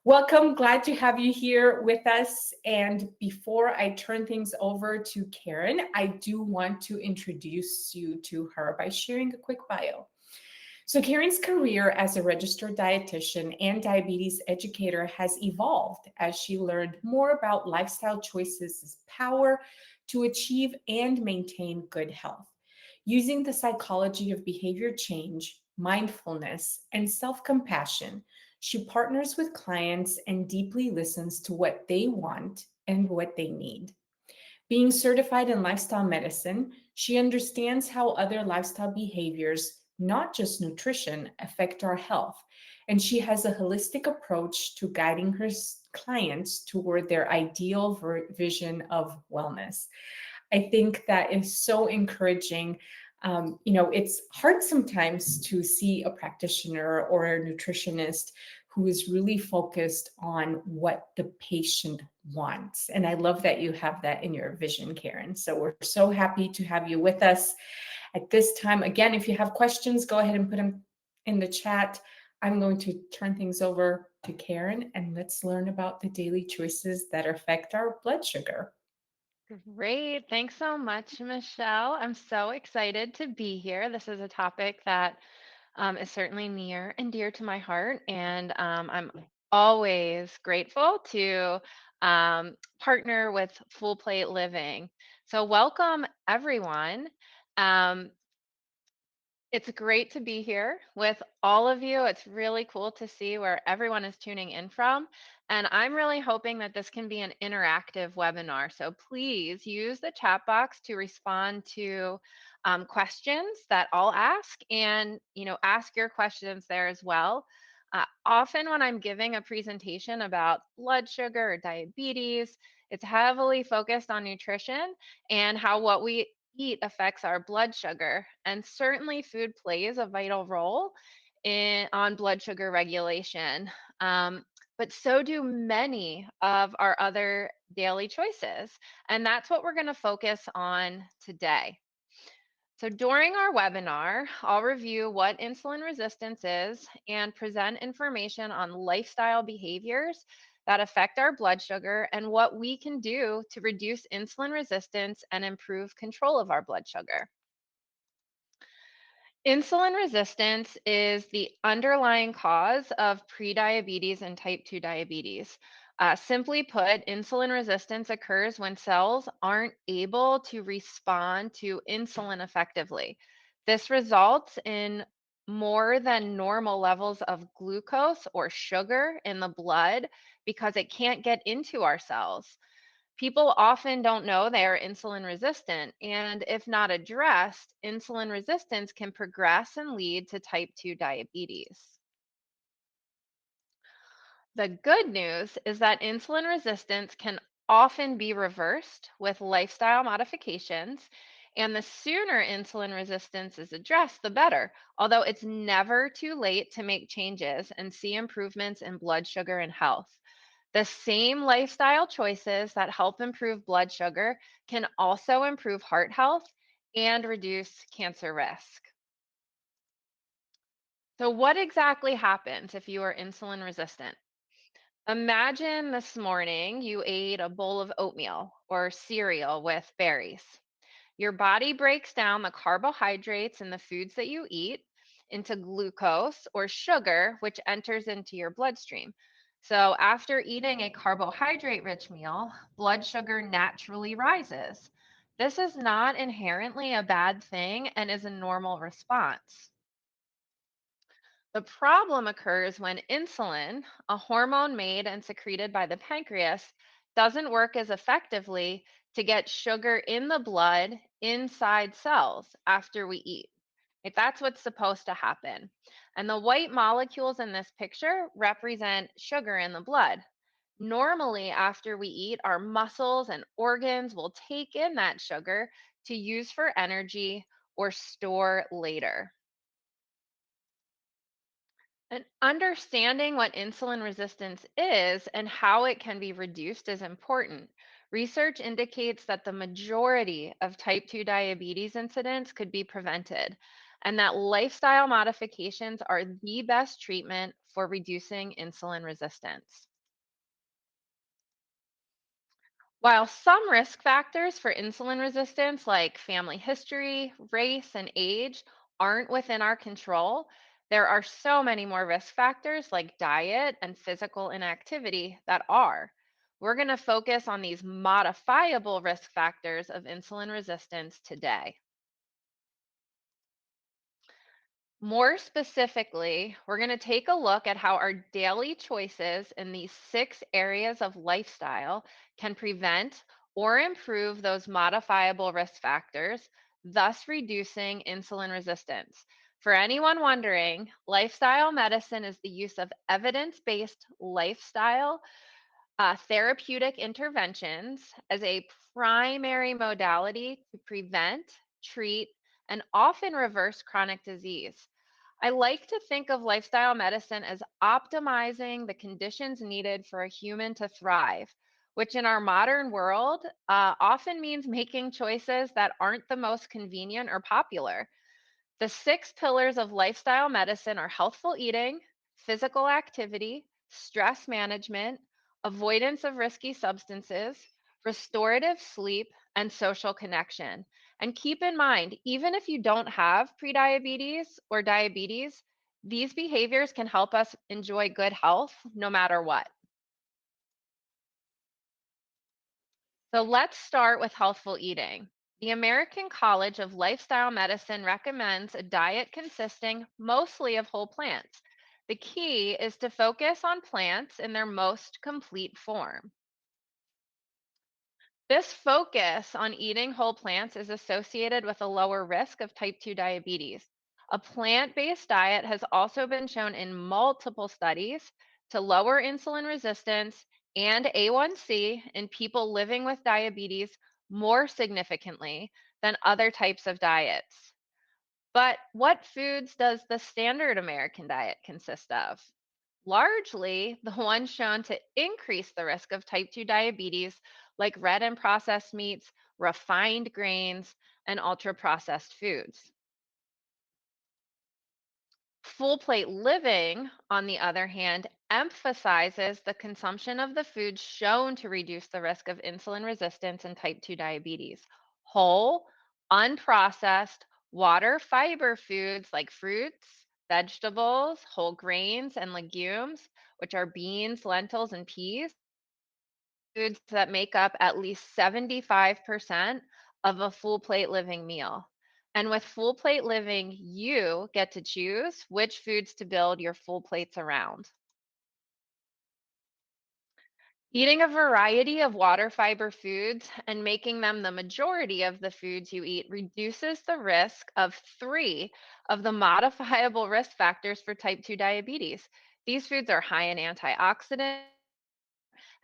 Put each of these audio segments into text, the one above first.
Welcome. Glad to have you here with us. And before I turn things over to Karen, I do want to introduce you to her by sharing a quick bio. So, Karen's career as a registered dietitian and diabetes educator has evolved as she learned more about lifestyle choices' power to achieve and maintain good health. Using the psychology of behavior change, mindfulness, and self compassion, she partners with clients and deeply listens to what they want and what they need. Being certified in lifestyle medicine, she understands how other lifestyle behaviors, not just nutrition, affect our health. And she has a holistic approach to guiding her clients toward their ideal vision of wellness. I think that is so encouraging. It's hard sometimes to see a practitioner or a nutritionist who is really focused on what the patient wants. And I love that you have that in your vision, Karen. So we're so happy to have you with us at this time. Again, if you have questions, go ahead and put them in the chat. I'm going to turn things over to Karen and let's learn about the daily choices that affect our blood sugar. Great. Thanks so much, Michelle. I'm so excited to be here. This is a topic that is certainly near and dear to my heart, and I'm always grateful to partner with Full Plate Living. So, welcome, everyone. Um, it's great to be here with all of you. It's really cool to see where everyone is tuning in from. And I'm really hoping that this can be an interactive webinar. So please use the chat box to respond to questions that I'll ask and, ask your questions there as well. Often when I'm giving a presentation about blood sugar or diabetes, it's heavily focused on nutrition and how what we eat affects our blood sugar. And certainly food plays a vital role on blood sugar regulation. But so do many of our other daily choices. And that's what we're going to focus on today. So during our webinar, I'll review what insulin resistance is and present information on lifestyle behaviors that affect our blood sugar and what we can do to reduce insulin resistance and improve control of our blood sugar. Insulin resistance is the underlying cause of prediabetes and type 2 diabetes. Simply put, insulin resistance occurs when cells aren't able to respond to insulin effectively. This results in more than normal levels of glucose or sugar in the blood because it can't get into our cells. People often don't know they are insulin resistant, and if not addressed, insulin resistance can progress and lead to type 2 diabetes. The good news is that insulin resistance can often be reversed with lifestyle modifications, and the sooner insulin resistance is addressed, the better, although it's never too late to make changes and see improvements in blood sugar and health. The same lifestyle choices that help improve blood sugar can also improve heart health and reduce cancer risk. So, what exactly happens if you are insulin resistant? Imagine this morning you ate a bowl of oatmeal or cereal with berries. Your body breaks down the carbohydrates in the foods that you eat into glucose or sugar, which enters into your bloodstream. So, after eating a carbohydrate rich meal, blood sugar naturally rises. This is not inherently a bad thing and is a normal response. The problem occurs when insulin, a hormone made and secreted by the pancreas, doesn't work as effectively to get sugar in the blood inside cells after we eat. That's what's supposed to happen. And the white molecules in this picture represent sugar in the blood. Normally, after we eat, our muscles and organs will take in that sugar to use for energy or store later. And understanding what insulin resistance is and how it can be reduced is important. Research indicates that the majority of type 2 diabetes incidents could be prevented, and that lifestyle modifications are the best treatment for reducing insulin resistance. While some risk factors for insulin resistance, like family history, race, and age, aren't within our control, there are so many more risk factors like diet and physical inactivity that are. We're going to focus on these modifiable risk factors of insulin resistance today. More specifically, we're going to take a look at how our daily choices in these 6 areas of lifestyle can prevent or improve those modifiable risk factors, thus reducing insulin resistance. For anyone wondering, lifestyle medicine is the use of evidence based lifestyle therapeutic interventions as a primary modality to prevent, treat, and often reverse chronic disease. I like to think of lifestyle medicine as optimizing the conditions needed for a human to thrive, which in our modern world often means making choices that aren't the most convenient or popular. The 6 pillars of lifestyle medicine are healthful eating, physical activity, stress management, avoidance of risky substances, restorative sleep, and social connection. And keep in mind, even if you don't have prediabetes or diabetes, these behaviors can help us enjoy good health no matter what. So let's start with healthful eating. The American College of Lifestyle Medicine recommends a diet consisting mostly of whole plants. The key is to focus on plants in their most complete form. This focus on eating whole plants is associated with a lower risk of type 2 diabetes. A plant based diet has also been shown in multiple studies to lower insulin resistance and A1C in people living with diabetes more significantly than other types of diets. But what foods does the standard American diet consist of? Largely the ones shown to increase the risk of type 2 diabetes, like red and processed meats, refined grains, and ultra processed foods. Full plate living, on the other hand, emphasizes the consumption of the foods shown to reduce the risk of insulin resistance and type 2 diabetes. Whole, unprocessed, water fiber foods like fruits, vegetables, whole grains, and legumes, which are beans, lentils, and peas, foods that make up at least 75% of a full plate living meal. And with full plate living, you get to choose which foods to build your full plates around. Eating a variety of water fiber foods and making them the majority of the foods you eat reduces the risk of 3 of the modifiable risk factors for type 2 diabetes. These foods are high in antioxidants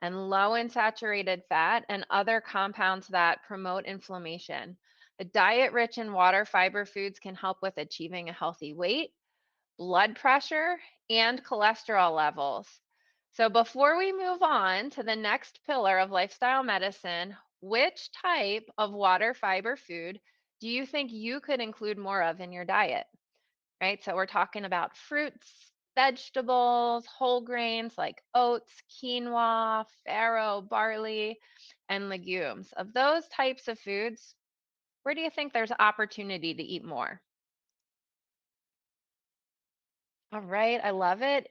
and low in saturated fat and other compounds that promote inflammation. A diet rich in water fiber foods can help with achieving a healthy weight, blood pressure, and cholesterol levels. So, before we move on to the next pillar of lifestyle medicine, which type of water fiber food do you think you could include more of in your diet? Right? So we're talking about fruits, vegetables, whole grains like oats, quinoa, farro, barley, and legumes. Of those types of foods, where do you think there's opportunity to eat more? All right, I love it.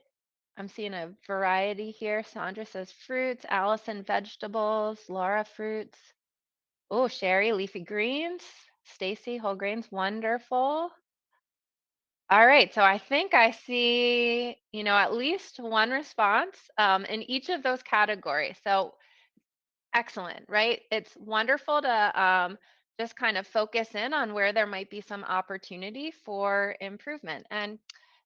I'm seeing a variety here. Sandra says fruits, Allison vegetables, Laura fruits. Oh, Sherry, leafy greens. Stacy, whole grains, wonderful. All right, so I think I see, at least one response in each of those categories. So excellent, right? It's wonderful to just kind of focus in on where there might be some opportunity for improvement. And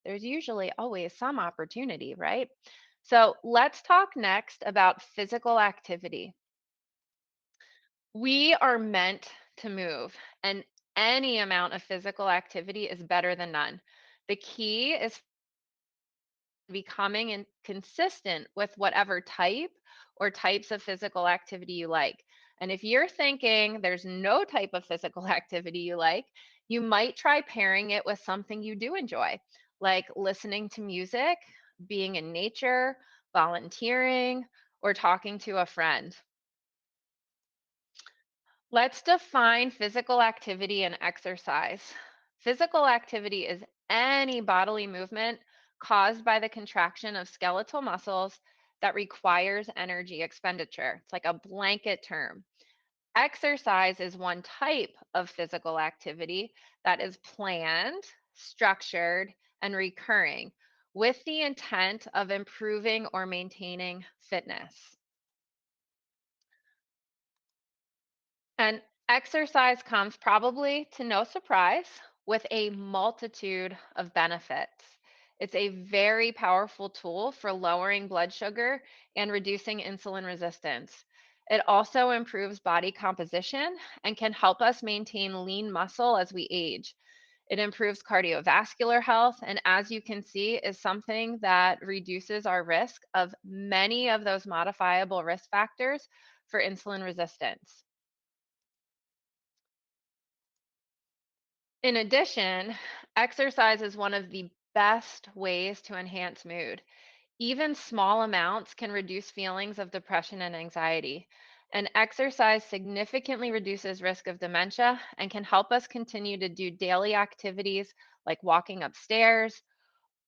there's usually always some opportunity, right? So let's talk next about physical activity. We are meant to move, and any amount of physical activity is better than none. The key is becoming consistent with whatever type or types of physical activity you like. And if you're thinking there's no type of physical activity you like, you might try pairing it with something you do enjoy, like listening to music, being in nature, volunteering, or talking to a friend. Let's define physical activity and exercise. Physical activity is any bodily movement caused by the contraction of skeletal muscles that requires energy expenditure. It's like a blanket term. Exercise is one type of physical activity that is planned, structured, and recurring with the intent of improving or maintaining fitness. And exercise comes probably to no surprise with a multitude of benefits. It's a very powerful tool for lowering blood sugar and reducing insulin resistance. It also improves body composition and can help us maintain lean muscle as we age. It improves cardiovascular health, and as you can see, is something that reduces our risk of many of those modifiable risk factors for insulin resistance. In addition, exercise is one of the best ways to enhance mood. Even small amounts can reduce feelings of depression and anxiety. And exercise significantly reduces risk of dementia and can help us continue to do daily activities like walking upstairs,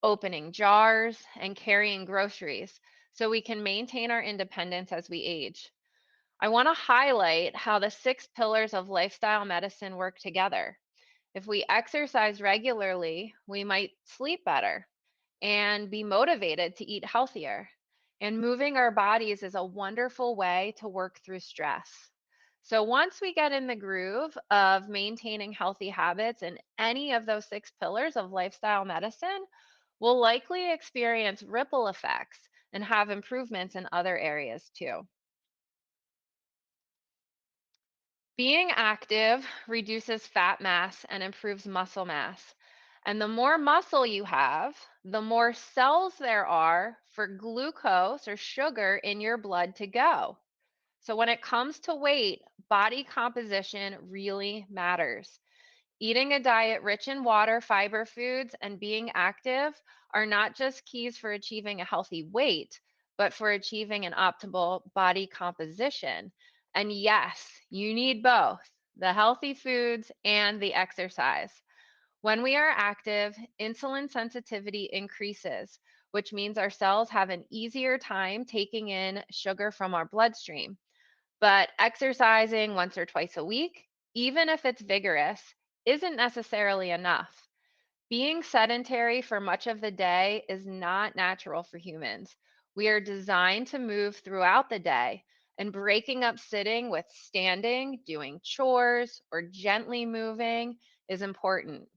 opening jars, and carrying groceries so we can maintain our independence as we age. I want to highlight how the six pillars of lifestyle medicine work together. If we exercise regularly, we might sleep better and be motivated to eat healthier. And moving our bodies is a wonderful way to work through stress. So, once we get in the groove of maintaining healthy habits in any of those six pillars of lifestyle medicine, we'll likely experience ripple effects and have improvements in other areas too. Being active reduces fat mass and improves muscle mass. And the more muscle you have, the more cells there are for glucose or sugar in your blood to go. So when it comes to weight, body composition really matters. Eating a diet rich in water, fiber foods, and being active are not just keys for achieving a healthy weight, but for achieving an optimal body composition. And yes, you need both the healthy foods and the exercise. When we are active, insulin sensitivity increases, which means our cells have an easier time taking in sugar from our bloodstream. But exercising once or twice a week, even if it's vigorous, isn't necessarily enough. Being sedentary for much of the day is not natural for humans. We are designed to move throughout the day, and breaking up sitting with standing, doing chores, or gently moving is important.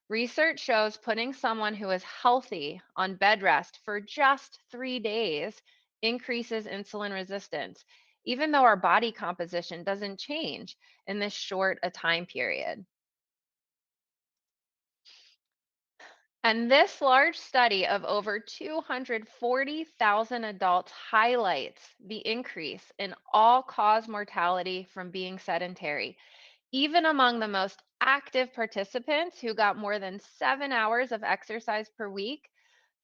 Research shows putting someone who is healthy on bed rest for just 3 days increases insulin resistance, even though our body composition doesn't change in this short a time period. And this large study of over 240,000 adults highlights the increase in all cause mortality from being sedentary, even among the most active participants who got more than 7 hours of exercise per week.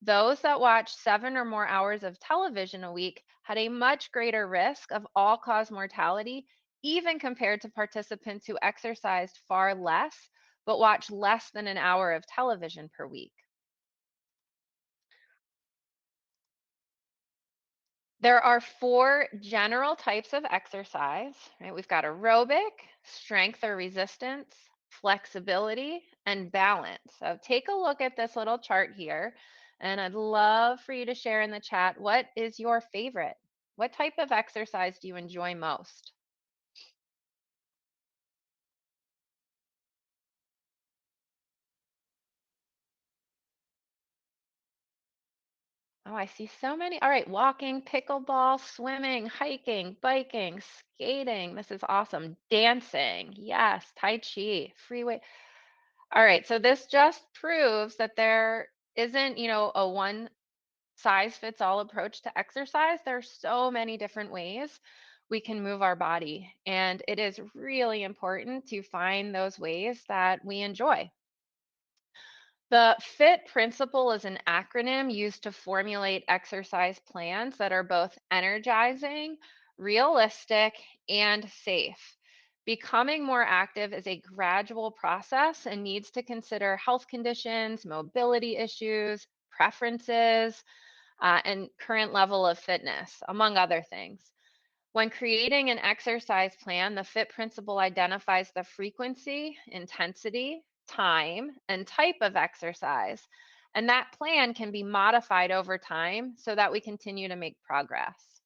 Those that watched 7 or more hours of television a week had a much greater risk of all cause mortality, even compared to participants who exercised far less but watched less than an hour of television per week. There are four general types of exercise, right? We've got aerobic, strength or resistance, flexibility, and balance. So take a look at this little chart here, and I'd love for you to share in the chat what is your favorite? What type of exercise do you enjoy most? Oh, I see so many. All right, walking, pickleball, swimming, hiking, biking, skating. This is awesome. Dancing. Yes, tai chi, freeway. All right, so this just proves that there isn't, a one size fits all approach to exercise. There's so many different ways we can move our body, and it is really important to find those ways that we enjoy. The FIT principle is an acronym used to formulate exercise plans that are both energizing, realistic, and safe. Becoming more active is a gradual process and needs to consider health conditions, mobility issues, preferences, and current level of fitness, among other things. When creating an exercise plan, the FIT principle identifies the frequency, intensity, time, and type of exercise. And that plan can be modified over time so that we continue to make progress.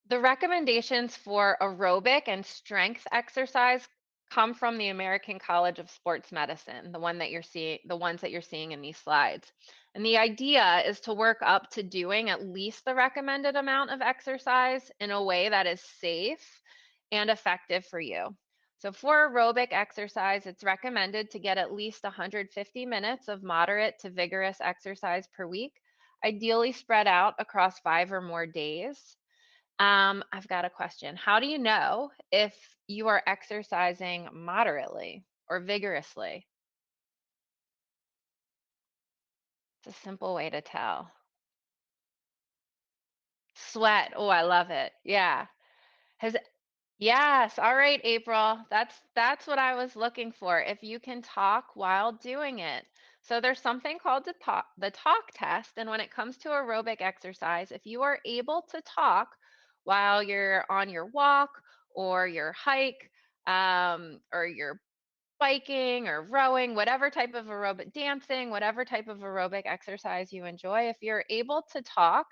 The recommendations for aerobic and strength exercise come from the American College of Sports Medicine, the ones that you're seeing in these slides. And the idea is to work up to doing at least the recommended amount of exercise in a way that is safe and effective for you. So for aerobic exercise, it's recommended to get at least 150 minutes of moderate to vigorous exercise per week, ideally spread out across 5 or more days. I've got a question. How do you know if you are exercising moderately or vigorously? It's a simple way to tell. Sweat. Oh, I love it. Yeah. Has Yes. All right, April. That's what I was looking for. If you can talk while doing it. So there's something called the talk test, and when it comes to aerobic exercise, if you are able to talk while you're on your walk or your hike, or you're biking or rowing, whatever type of aerobic dancing, whatever type of aerobic exercise you enjoy, if you're able to talk,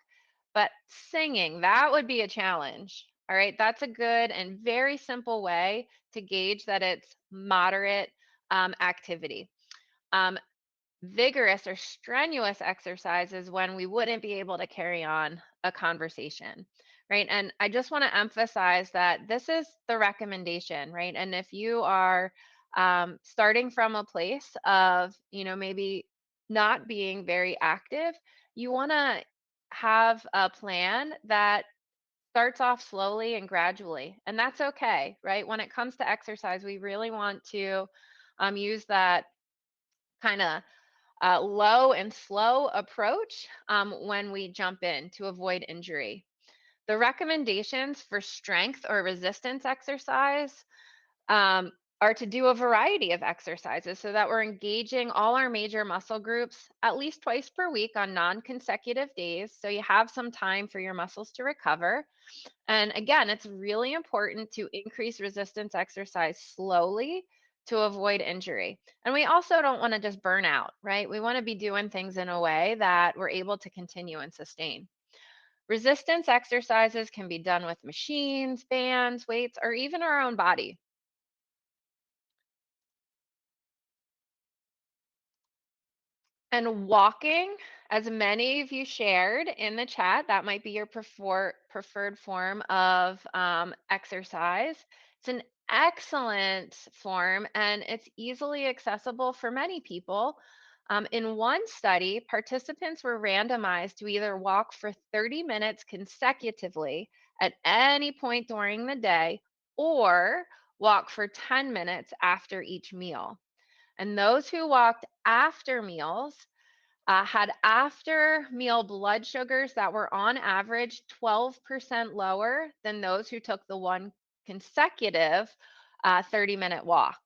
but singing, that would be a challenge. All right, that's a good and very simple way to gauge that it's moderate activity. Um, Vigorous or strenuous exercises when we wouldn't be able to carry on a conversation, right? And I just want to emphasize that this is the recommendation, right? And if you are starting from a place of, maybe not being very active, you want to have a plan that starts off slowly and gradually. And that's okay, right? When it comes to exercise, we really want to use that kind of low and slow approach when we jump in to avoid injury. The recommendations for strength or resistance exercise um, are to do a variety of exercises so that we're engaging all our major muscle groups at least twice per week on non consecutive days. So you have some time for your muscles to recover. And again, it's really important to increase resistance exercise slowly to avoid injury. And we also don't want to just burn out, right? We want to be doing things in a way that we're able to continue and sustain. Resistance exercises can be done with machines, bands, weights, or even our own body. And walking, as many of you shared in the chat, that might be your preferred form of exercise. It's an excellent form and it's easily accessible for many people. In one study, participants were randomized to either walk for 30 minutes consecutively at any point during the day or walk for 10 minutes after each meal. And those who walked after meals had after meal blood sugars that were on average 12% lower than those who took the one consecutive 30-minute walk.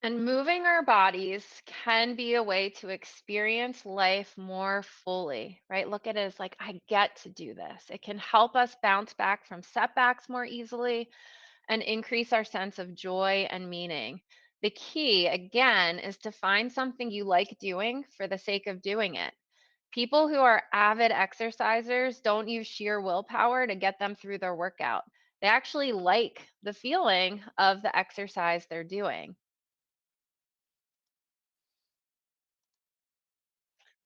And moving our bodies can be a way to experience life more fully, right? Look at it as like, I get to do this. It can help us bounce back from setbacks more easily and increase our sense of joy and meaning. The key, again, is to find something you like doing for the sake of doing it. People who are avid exercisers don't use sheer willpower to get them through their workout. They actually like the feeling of the exercise they're doing.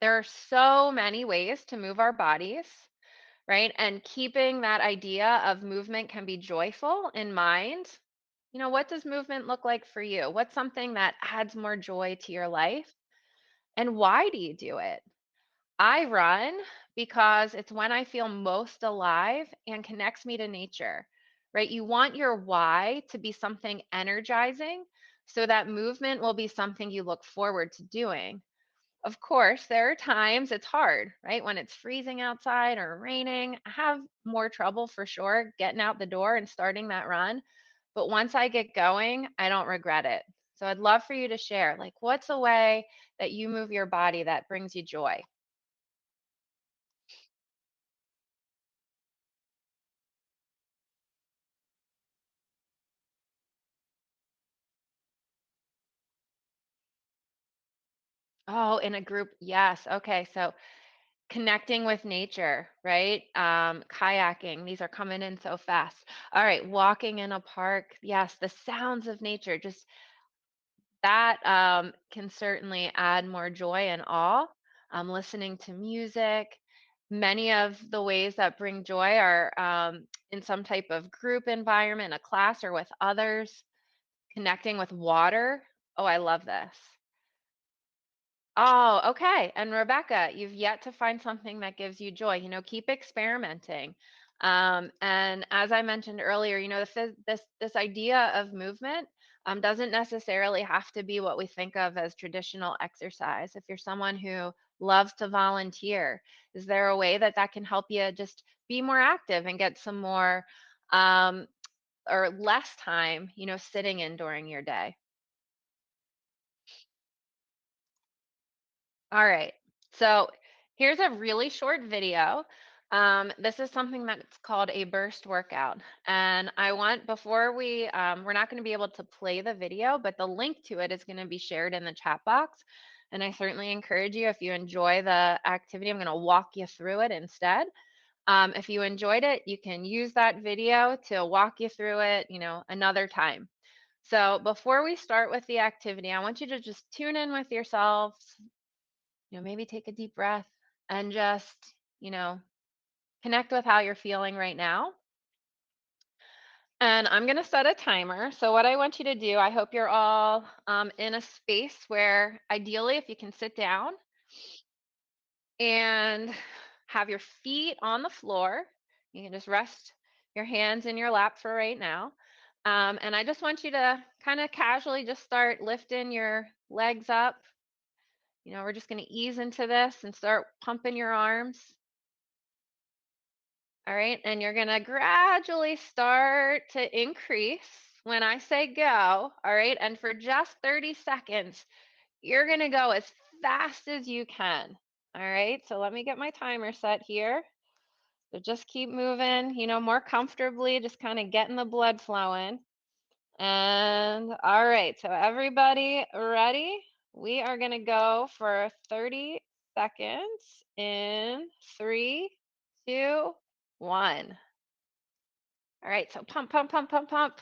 There are so many ways to move our bodies, right? And keeping that idea of movement can be joyful in mind. What does movement look like for you? What's something that adds more joy to your life? And why do you do it? I run because it's when I feel most alive and connects me to nature, right? You want your why to be something energizing so that movement will be something you look forward to doing. Of course, there are times it's hard, right? When it's freezing outside or raining, I have more trouble for sure getting out the door and starting that run. But once I get going, I don't regret it. So I'd love for you to share, like, what's a way that you move your body that brings you joy? Oh, in a group. Yes. Okay. So connecting with nature, right? Kayaking. These are coming in so fast. All right. Walking in a park. Yes. The sounds of nature. Just that can certainly add more joy and awe. Listening to music. Many of the ways that bring joy are in some type of group environment, a class, or with others. Connecting with water. Oh, I love this. Oh, okay. And Rebecca, you've yet to find something that gives you joy. Keep experimenting. And as I mentioned earlier, this idea of movement doesn't necessarily have to be what we think of as traditional exercise. If you're someone who loves to volunteer, is there a way that that can help you just be more active and get some more um, or less time, sitting in during your day? All right. So here's a really short video. This is something that's called a burst workout. And I want, before we're not going to be able to play the video, but the link to it is going to be shared in the chat box. And I certainly encourage you, if you enjoy the activity, I'm going to walk you through it instead. If you enjoyed it, you can use that video to walk you through it, another time. So before we start with the activity, I want you to just tune in with yourselves, maybe take a deep breath and just, you know, connect with how you're feeling right now. And I'm going to set a timer. So, what I want you to do, I hope you're all in a space where ideally, if you can sit down and have your feet on the floor, you can just rest your hands in your lap for right now. And I just want you to kind of casually just start lifting your legs up. We're just going to ease into this and start pumping your arms. All right. And you're going to gradually start to increase when I say go. All right. And for just 30 seconds, you're going to go as fast as you can. All right. So let me get my timer set here. So just keep moving, more comfortably, just kind of getting the blood flowing. And all right. So everybody ready? We are going to go for 30 seconds in 3, 2, 1. All right, so pump, pump, pump, pump, pump.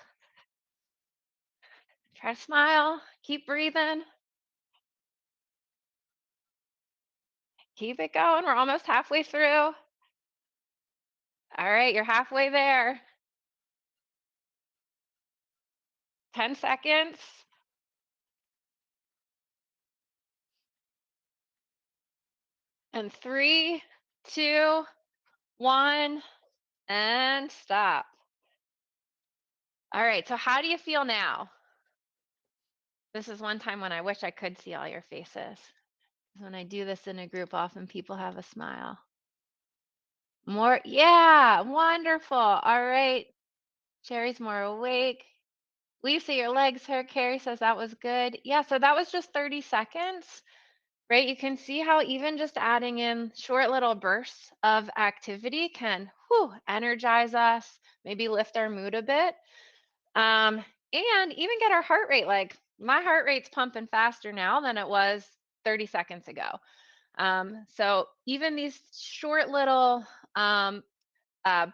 Try to smile. Keep breathing. Keep it going. We're almost halfway through. All right, you're halfway there. 10 seconds. And 3, 2, 1, and stop. All right, so how do you feel now? This is one time when I wish I could see all your faces. When I do this in a group, often people have a smile. More, yeah, wonderful. All right, Sherry's more awake. Lisa, your legs hurt. Carrie says that was good. Yeah, so that was just 30 seconds, right? You can see how even just adding in short little bursts of activity can energize us, maybe lift our mood a bit, and even get our heart rate. Like my heart rate's pumping faster now than it was 30 seconds ago. So even these short little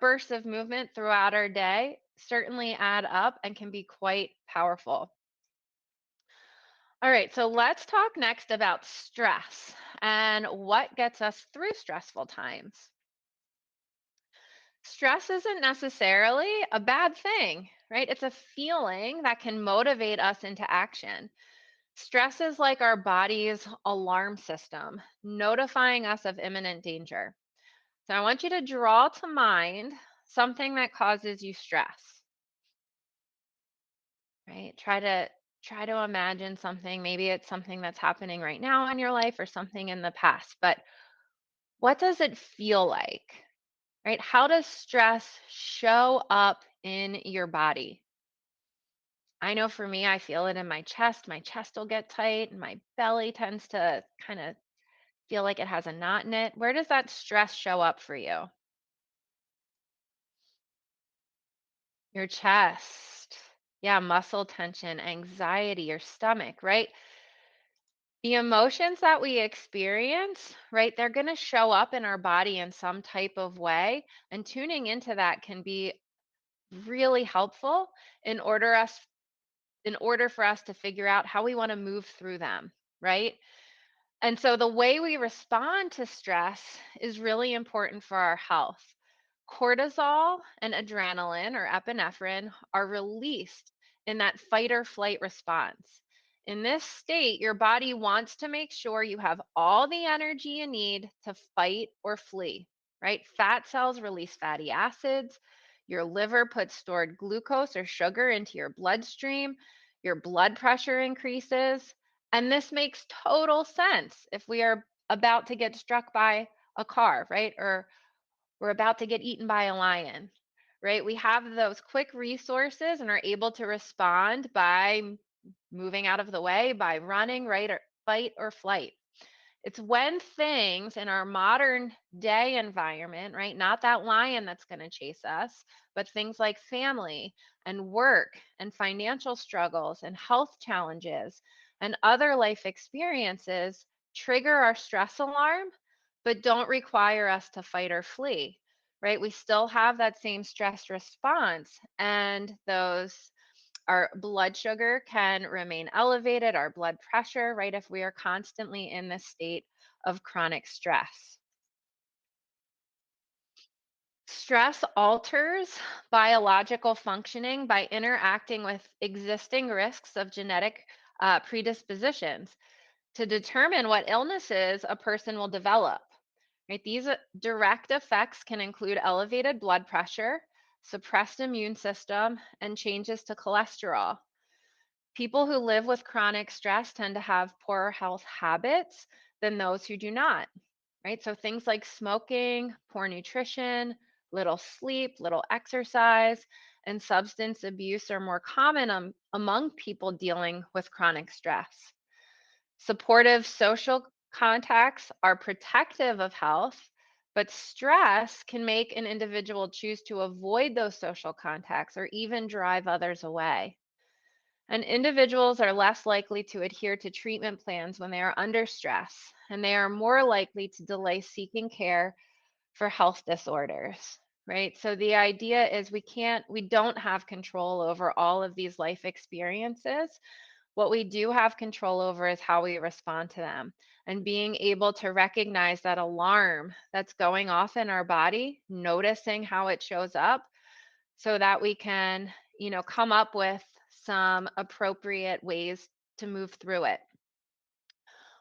bursts of movement throughout our day certainly add up and can be quite powerful. All right, so let's talk next about stress and what gets us through stressful times. Stress isn't necessarily a bad thing, right? It's a feeling that can motivate us into action. Stress is like our body's alarm system, notifying us of imminent danger. So I want you to draw to mind something that causes you stress, right? Try to Try to imagine something. Maybe it's something that's happening right now in your life or something in the past, but what does it feel like? Right? How does stress show up in your body? I know for me, I feel it in my chest. My chest will get tight and my belly tends to kind of feel like it has a knot in it. Where does that stress show up for you? Your chest. Yeah, muscle tension, anxiety, your stomach, right? The emotions that we experience, right, they're going to show up in our body in some type of way. And tuning into that can be really helpful in order for us to figure out how we want to move through them, right? And so the way we respond to stress is really important for our health. Cortisol and adrenaline or epinephrine are released in that fight or flight response. In this state, your body wants to make sure you have all the energy you need to fight or flee, right? Fat cells release fatty acids. Your liver puts stored glucose or sugar into your bloodstream. Your blood pressure increases. And this makes total sense if we are about to get struck by a car, right? Or we're about to get eaten by a lion, right? We have those quick resources and are able to respond by moving out of the way, by running, right? Or fight or flight. It's when things in our modern day environment, right? Not that lion that's going to chase us, but things like family and work and financial struggles and health challenges and other life experiences trigger our stress alarm, but don't require us to fight or flee, right? We still have that same stress response, and those our blood sugar can remain elevated, our blood pressure, right? If we are constantly in this state of chronic stress. Stress alters biological functioning by interacting with existing risks of genetic predispositions to determine what illnesses a person will develop. Right? These direct effects can include elevated blood pressure, suppressed immune system, and changes to cholesterol. People who live with chronic stress tend to have poorer health habits than those who do not, right? So things like smoking, poor nutrition, little sleep, little exercise, and substance abuse are more common among people dealing with chronic stress. Supportive social contacts are protective of health, but stress can make an individual choose to avoid those social contacts or even drive others away. And individuals are less likely to adhere to treatment plans when they are under stress, and they are more likely to delay seeking care for health disorders, right? So the idea is we don't have control over all of these life experiences. What we do have control over is how we respond to them and being able to recognize that alarm that's going off in our body, noticing how it shows up so that we can, come up with some appropriate ways to move through it.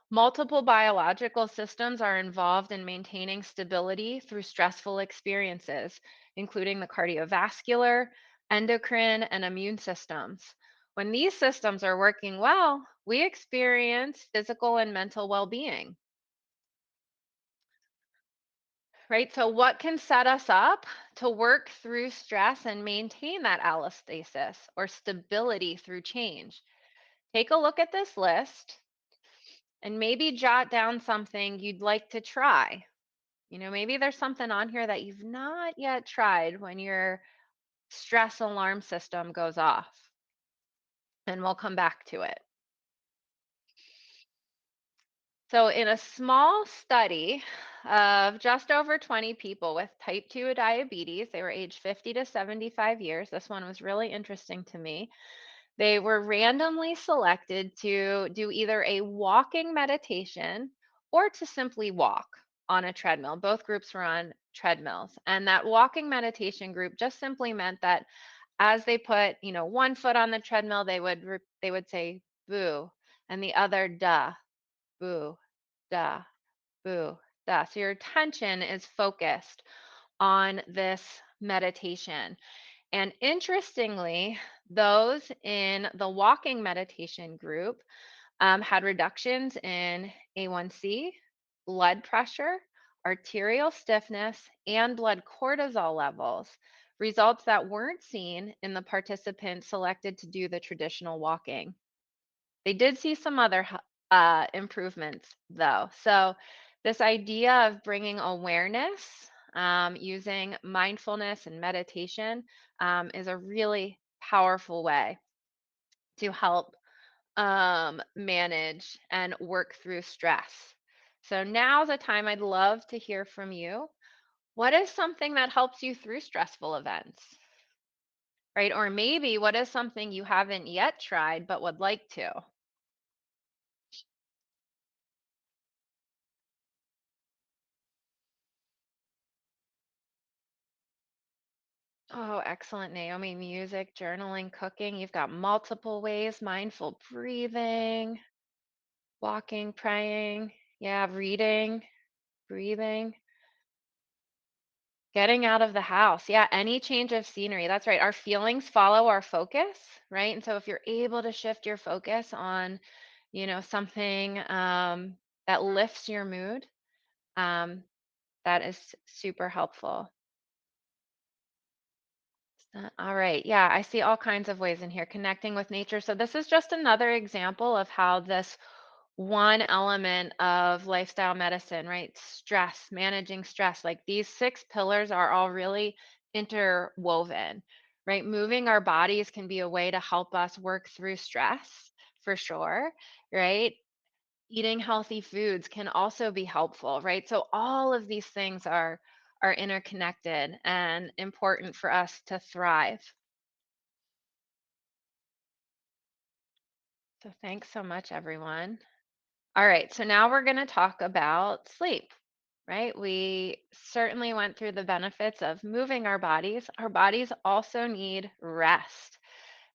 Multiple biological systems are involved in maintaining stability through stressful experiences, including the cardiovascular, endocrine, and immune systems. When these systems are working well, we experience physical and mental well being, right? So, what can set us up to work through stress and maintain that allostasis or stability through change? Take a look at this list and maybe jot down something you'd like to try. Maybe there's something on here that you've not yet tried when your stress alarm system goes off, and we'll come back to it. So, in a small study of just over 20 people with type 2 diabetes, they were aged 50 to 75 years. This one was really interesting to me. They were randomly selected to do either a walking meditation or to simply walk on a treadmill. Both groups were on treadmills. And that walking meditation group just simply meant that as they put, one foot on the treadmill, they would say boo, and the other duh, boo, duh, boo, duh. So your attention is focused on this meditation. And interestingly, those in the walking meditation group had reductions in A1C, blood pressure, arterial stiffness, and blood cortisol levels, results that weren't seen in the participants selected to do the traditional walking. They did see some other improvements, though. So, this idea of bringing awareness using mindfulness and meditation is a really powerful way to help manage and work through stress. So now's a time I'd love to hear from you. What is something that helps you through stressful events, right? Or maybe what is something you haven't yet tried but would like to? Oh, excellent, Naomi. Music, journaling, cooking. You've got multiple ways, mindful breathing, walking, praying. Yeah, reading, breathing. Getting out of the house. Yeah, any change of scenery. That's right. Our feelings follow our focus, right? And so if you're able to shift your focus on, something that lifts your mood, um, that is super helpful. All right. Yeah, I see all kinds of ways in here connecting with nature. So this is just another example of how this one element of lifestyle medicine, right? Stress, managing stress. Like these six pillars are all really interwoven, right? Moving our bodies can be a way to help us work through stress for sure, right? Eating healthy foods can also be helpful, right? So all of these things are interconnected and important for us to thrive. So thanks so much, everyone. All right, so now we're going to talk about sleep, right? We certainly went through the benefits of moving our bodies. Our bodies also need rest,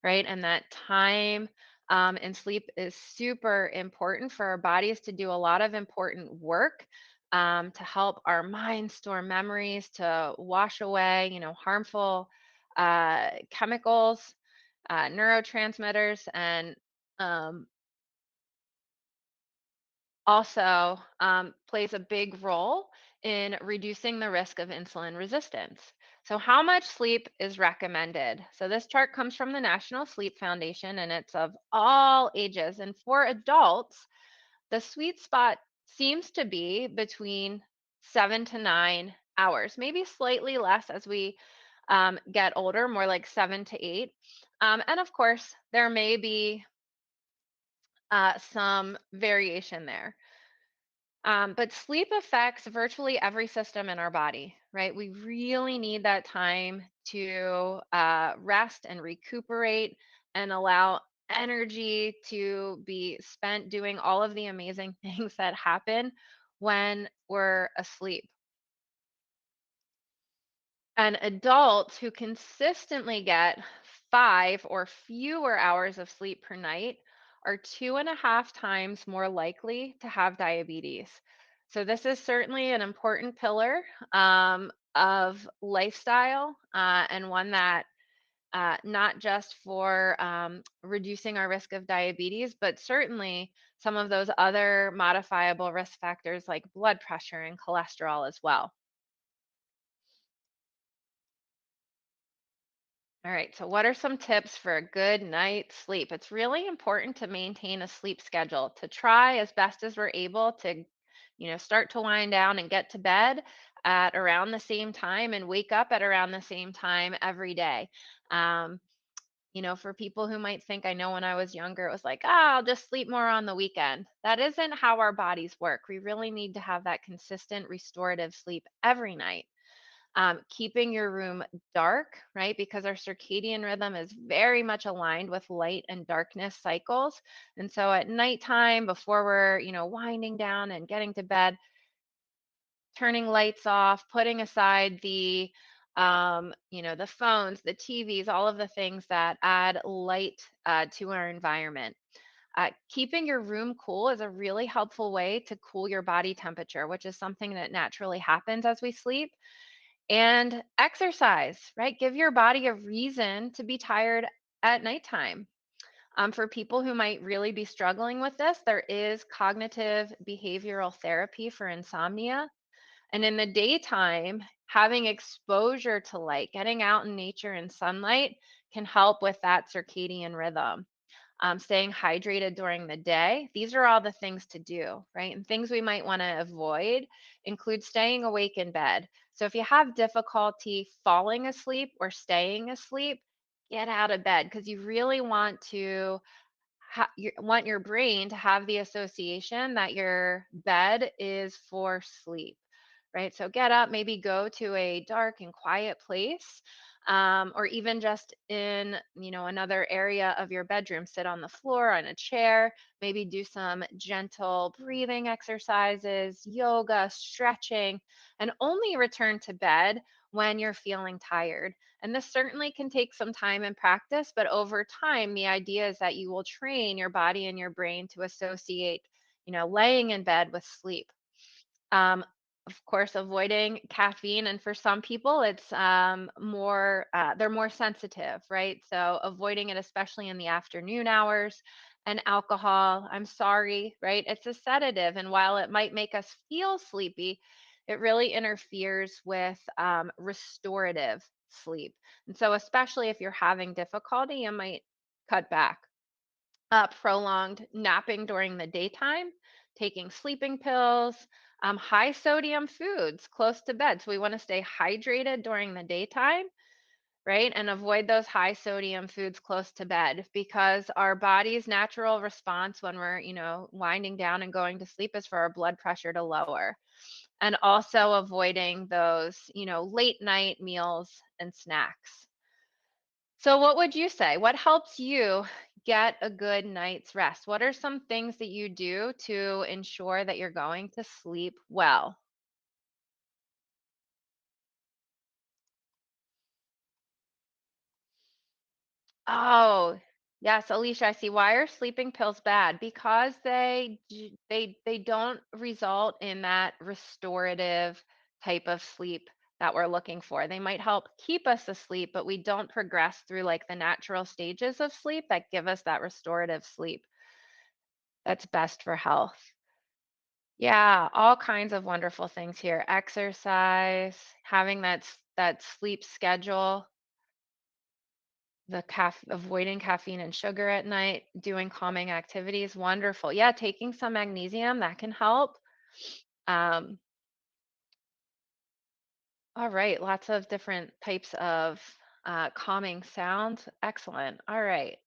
right? And that time and sleep is super important for our bodies to do a lot of important work to help our minds store memories, to wash away, harmful chemicals, neurotransmitters, and um, also plays a big role in reducing the risk of insulin resistance. So, how much sleep is recommended? So, this chart comes from the National Sleep Foundation and it's of all ages. And for adults, the sweet spot seems to be between 7 to 9 hours, maybe slightly less as we get older, more like 7 to 8. And of course, there may be some variation there. But sleep affects virtually every system in our body, right? We really need that time to rest and recuperate and allow energy to be spent doing all of the amazing things that happen when we're asleep. And adults who consistently get 5 or fewer hours of sleep per night are 2.5 times more likely to have diabetes. So, this is certainly an important pillar of lifestyle and one that not just for reducing our risk of diabetes, but certainly some of those other modifiable risk factors like blood pressure and cholesterol as well. All right, so what are some tips for a good night's sleep? It's really important to maintain a sleep schedule, to try as best as we're able to, start to wind down and get to bed at around the same time and wake up at around the same time every day. Um, for people who might think, I know when I was younger, it was like, I'll just sleep more on the weekend. That isn't how our bodies work. We really need to have that consistent restorative sleep every night. Keeping your room dark, right? Because our circadian rhythm is very much aligned with light and darkness cycles. And so at nighttime, before we're, winding down and getting to bed, turning lights off, putting aside the phones, the TVs, all of the things that add light to our environment. Keeping your room cool is a really helpful way to cool your body temperature, which is something that naturally happens as we sleep. And exercise, right? Give your body a reason to be tired at nighttime. For people who might really be struggling with this, there is cognitive behavioral therapy for insomnia. And in the daytime, having exposure to light, getting out in nature and sunlight can help with that circadian rhythm. Staying hydrated during the day. These are all the things to do, right? And things we might want to avoid include staying awake in bed. So if you have difficulty falling asleep or staying asleep, get out of bed because you really want to you want your brain to have the association that your bed is for sleep, right? So get up, maybe go to a dark and quiet place, or even just in, another area of your bedroom. Sit on the floor on a chair. Maybe do some gentle breathing exercises, yoga, stretching, and only return to bed when you're feeling tired. And this certainly can take some time and practice, but over time, the idea is that you will train your body and your brain to associate, laying in bed with sleep. Um, of course, avoiding caffeine, and for some people, it's more they're more sensitive, right? So avoiding it, especially in the afternoon hours. And alcohol, I'm sorry, right? It's a sedative, and while it might make us feel sleepy, it really interferes with restorative sleep. And so, especially if you're having difficulty, you might cut back. Prolonged napping during the daytime, taking sleeping pills, high sodium foods close to bed. So we want to stay hydrated during the daytime, right? And avoid those high sodium foods close to bed because our body's natural response when we're, winding down and going to sleep is for our blood pressure to lower. And also avoiding those, late night meals and snacks. So, what would you say? What helps you get a good night's rest? What are some things that you do to ensure that you're going to sleep well? Oh, yes, Alicia, I see. Why are sleeping pills bad? Because they don't result in that restorative type of sleep that we're looking for. They might help keep us asleep, but we don't progress through like the natural stages of sleep that give us that restorative sleep that's best for health. Yeah, all kinds of wonderful things here. Exercise, having that sleep schedule, avoiding caffeine and sugar at night, doing calming activities, wonderful. Yeah, taking some magnesium, that can help. Um, all right, lots of different types of calming sounds. Excellent. All right.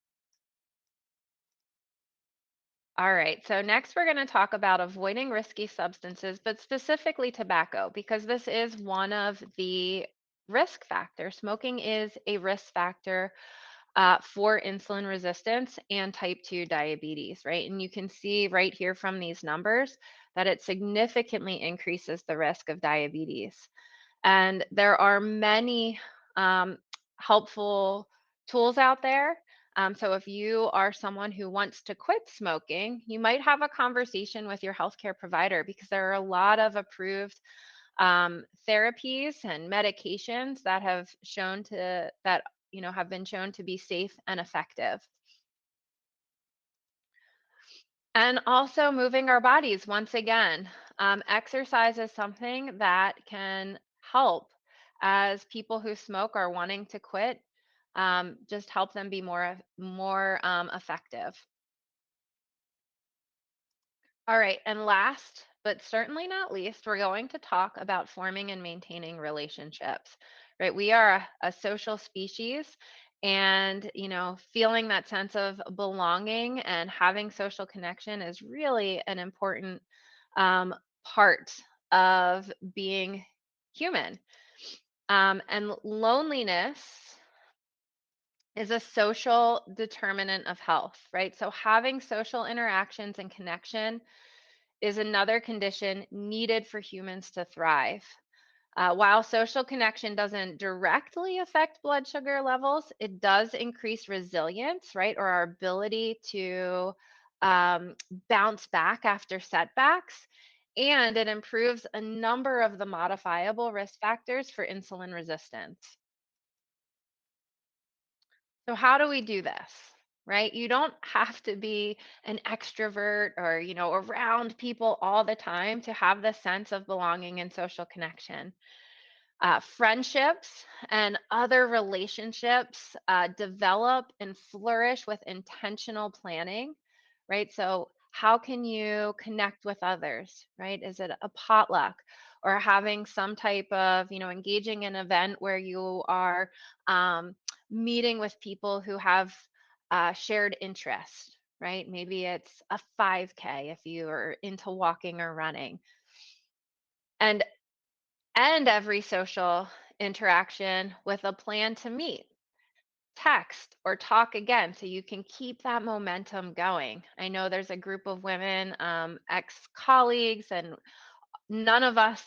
All right, so next we're going to talk about avoiding risky substances, but specifically tobacco, because this is one of the risk factors. Smoking is a risk factor for insulin resistance and type 2 diabetes, right? And you can see right here from these numbers that it significantly increases the risk of diabetes. And there are many helpful tools out there. So if you are someone who wants to quit smoking, you might have a conversation with your healthcare provider because there are a lot of approved therapies and medications that have been shown to be safe and effective. And also moving our bodies once again. Exercise is something that can help as people who smoke are wanting to quit, just help them be more effective. All right, and last but certainly not least, we're going to talk about forming and maintaining relationships. Right? We are a social species, and feeling that sense of belonging and having social connection is really an important part of being human. And loneliness is a social determinant of health, right? So having social interactions and connection is another condition needed for humans to thrive. While social connection doesn't directly affect blood sugar levels, it does increase resilience, right? Or our ability to um, bounce back after setbacks. and it improves a number of the modifiable risk factors for insulin resistance. So how do we do this? Right? You don't have to be an extrovert or, around people all the time to have the sense of belonging and social connection. Friendships and other relationships develop and flourish with intentional planning, right? So, how can you connect with others, right? Is it a potluck or having some type of, engaging in an event where you are um, meeting with people who have shared interest, right? Maybe it's a 5K if you are into walking or running. And end every social interaction with a plan to meet, text, or talk again so you can keep that momentum going. I know there's a group of women, ex colleagues, and none of us,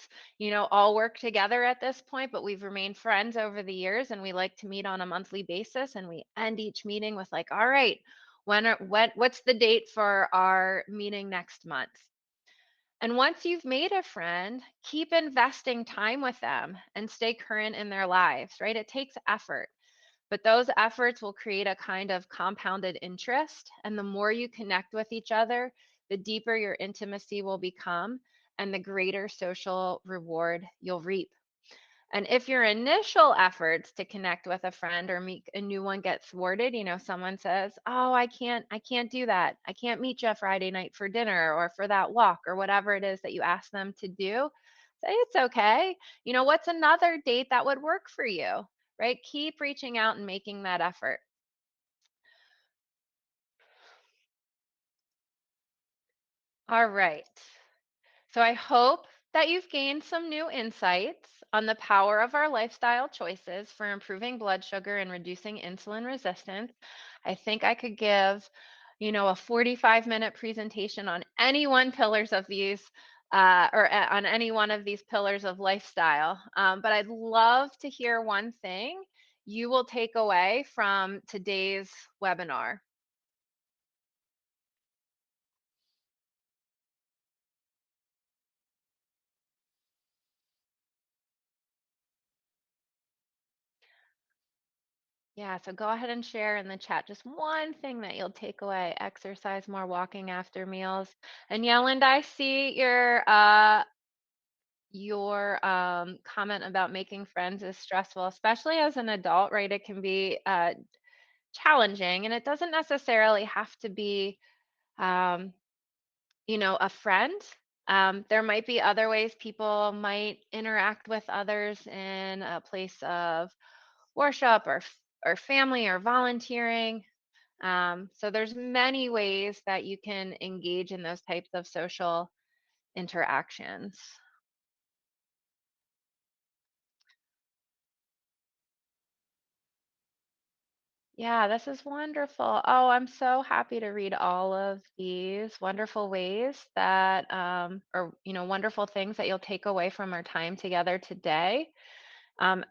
all work together at this point, but we've remained friends over the years and we like to meet on a monthly basis. And we end each meeting with, like, all right, what's the date for our meeting next month? And once you've made a friend, keep investing time with them and stay current in their lives, right? It takes effort, but those efforts will create a kind of compounded interest. And the more you connect with each other, the deeper your intimacy will become and the greater social reward you'll reap. And if your initial efforts to connect with a friend or meet a new one get thwarted, someone says, "Oh, I can't do that. I can't meet you Friday night for dinner or for that walk," or whatever it is that you ask them to do, say it's okay. What's another date that would work for you, right? Keep reaching out and making that effort. All right. So I hope that you've gained some new insights on the power of our lifestyle choices for improving blood sugar and reducing insulin resistance. I think I could give, a 45-minute presentation on any one pillars of these on any one of these pillars of lifestyle. But I'd love to hear one thing you will take away from today's webinar. Yeah, so go ahead and share in the chat just one thing that you'll take away. Exercise more, walking after meals. And yeah, Linda, I see your comment about making friends is stressful, especially as an adult, right? It can be challenging, and it doesn't necessarily have to be um, a friend. There might be other ways people might interact with others in a place of worship or family or volunteering. So there's many ways that you can engage in those types of social interactions. Yeah, this is wonderful. Oh, I'm so happy to read all of these wonderful ways that, or, wonderful things that you'll take away from our time together today. Um,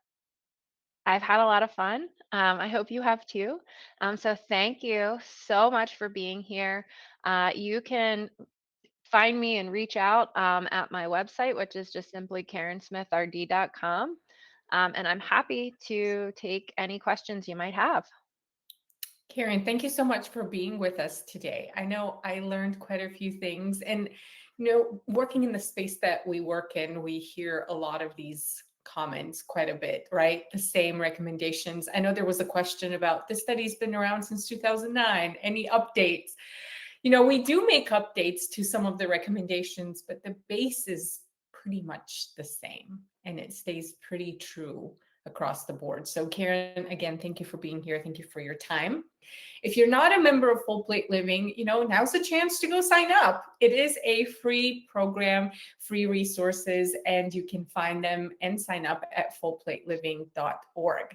I've had a lot of fun. I hope you have too. So thank you so much for being here. You can find me and reach out at my website, which is just simply karensmithrd.com. And I'm happy to take any questions you might have. Karen, thank you so much for being with us today. I know I learned quite a few things. And, working in the space that we work in, we hear a lot of these comments quite a bit, right? The same recommendations. I know there was a question about the study's been around since 2009. Any updates? We do make updates to some of the recommendations, but the base is pretty much the same and it stays pretty true across the board. So Karen, again, thank you for being here. Thank you for your time. If you're not a member of Full Plate Living, now's the chance to go sign up. It is a free program, free resources, and you can find them and sign up at fullplateliving.org.